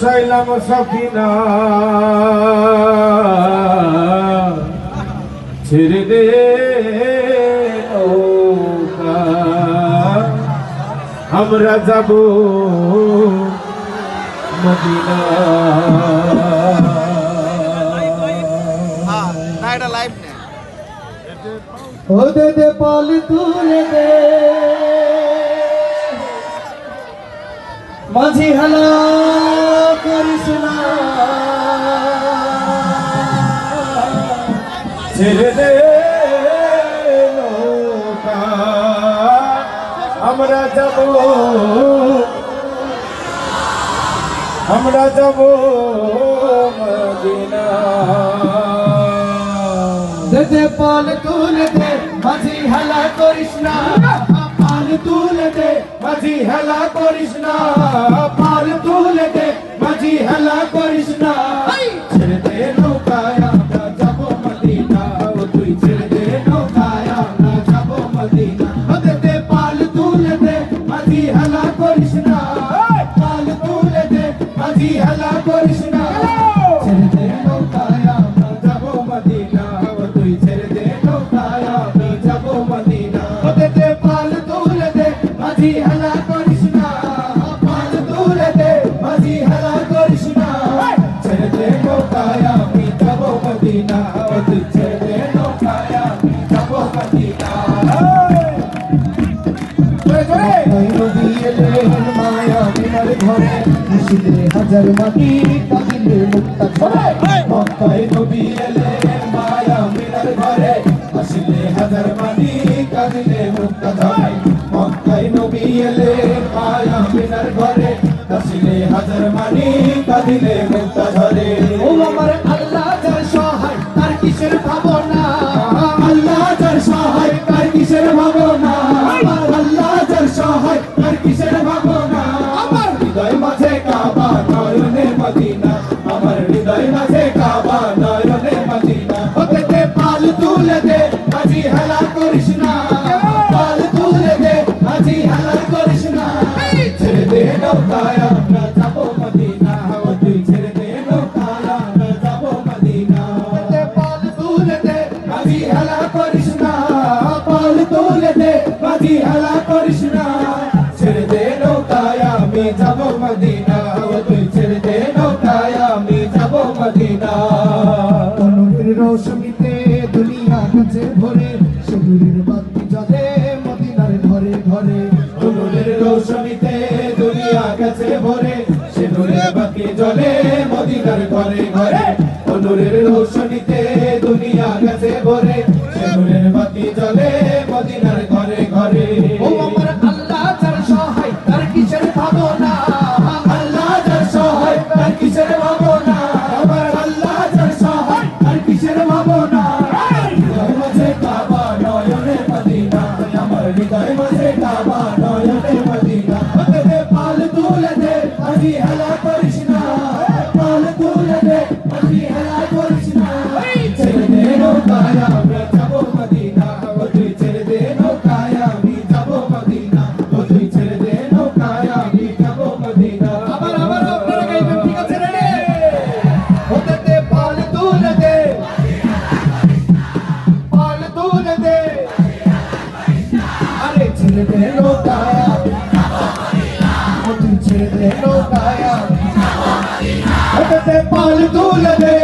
বসাইলাম সফিনা ছেড়ে দে নৌকা আমরা যাব মদিনা। ও দে দে পাল তুলে দে মাঝি হালা করিস না ছেড়ে দে নৌকা আমরা যাব মদিনা। দে দে পাল তুলে দে মাঝি হালা করিস না পাল তুলে দে মাঝি হেলা করিস না পাল তুলে দে মাঝি হেলা করিস না ছেড়ে দে নৌকায় আমরা যাব মদিনা ও তুই ছেড়ে দে নৌকায় আমরা যাব মদিনা। ও দে দে পাল তুলে দে মাঝি হেলা করিস না পাল তুলে দে মাঝি হেলা করিস না ছেড়ে দে নৌকায় আমরা যাব মদিনা ও তুই ছেড়ে দে নৌকায় আমরা যাব মদিনা। ও দে দে পাল তুলে দে মাঝি হেলা করিস না পাল তুলে দে মাঝি হেলা করিস না ছেড়ে দে নৌকায় আমি যাব মদিনা ও তুই ছেড়ে দে নৌকায় আমি যাব মদিনা। নবী এলেন মায়া বিনার ঘরে মুর্শিদে হাজার মাটি কাঁদিলে মুক্তা ঝরে মক্কায় নবী এলেন মায়া বিনার ঘরে আসিলে হাজার মাটি কাঁদিলে মুক্তা ঝরে মক্কায় নবী এলেন মায়া বিনার ঘরে আসিলে হাজার মাটি কাঁদিলে মুক্তা ঝরে। ও আমার আল্লাহ যার সহায় তার কিসের ভাবনা আল্লাহ যার সহায় তার কিসের ভাবনা আল্লাহ যার সহায় তার কিসের ভাবনা আমার হৃদয় মাঝে কাবা নয়নে মদিনা আমার হৃদয় মাঝে কাবা নয়নে মদিনা। ওতে দে পাল তুলে দে মাঝি হেলা করিস না পাল তুলে দে মাঝি হেলা করিস না ছেড়ে দে নৌকায় আমরা যাব মদিনা ও তুই ছেড়ে দে নৌকায় আমরা যাব মদিনা। ওতে পাল তুলে দে মাঝি হেলা করিস না পাল তুলে দে মাঝি হেলা করিস না ছেড়ে দে নৌকায় আমি যাব মদিনা ও তুই ছেড়ে দে নৌকায় আমি যাব মদিনা। অনুর রোশনীতে দুনিয়া কাছে ভরে সুদূরের বাতি জ্বলে মদিনার ঘরে ঘরে অনুরের রোশনীতে দুনিয়া কাছে ভরে সুদূরের বাতি জ্বলে মদিনার ঘরে ঘরে অনুরের রোশনীতে দুনিয়া কাছে ভরে সুদূরের বাতি জ্বলে মদিনার ঘরে ঘরে। ও আমার আল্লাহ যার সহায় তার কিসের ভাবনা আল্লাহ যার সহায় তার কিসের ভাবনা আমার আল্লাহ যার সহায় তার কিসের ভাবনা হৃদয় মাঝে কাবা নয়নে মদিনা আমার হৃদয় মাঝে কাবা নয়নে মদিনা। ওতে দে পাল তুলে দে মাঝি হেলা করিস না পাল তুলে দে মাঝি হেলা করিস না ছেড়ে দে নৌকায় আমরা যাব মদিনা ও তুই ছেড়ে দে নৌকায় আমি যাব মদিনা ও তুই ছেড়ে দে নৌকায় আমি যাব মদিনা। আবার আবার আপনারা গাইবেন ঠিক আছে রে ওতে দে পাল তুলে দে পাল তুলে দে আরে ছেড়ে দে নৌকায় আমি যাব মদিনা ও তুই ছেড়ে দে নৌকায় আমি যাব মদিনা। ওতে দে পাল তুলে দে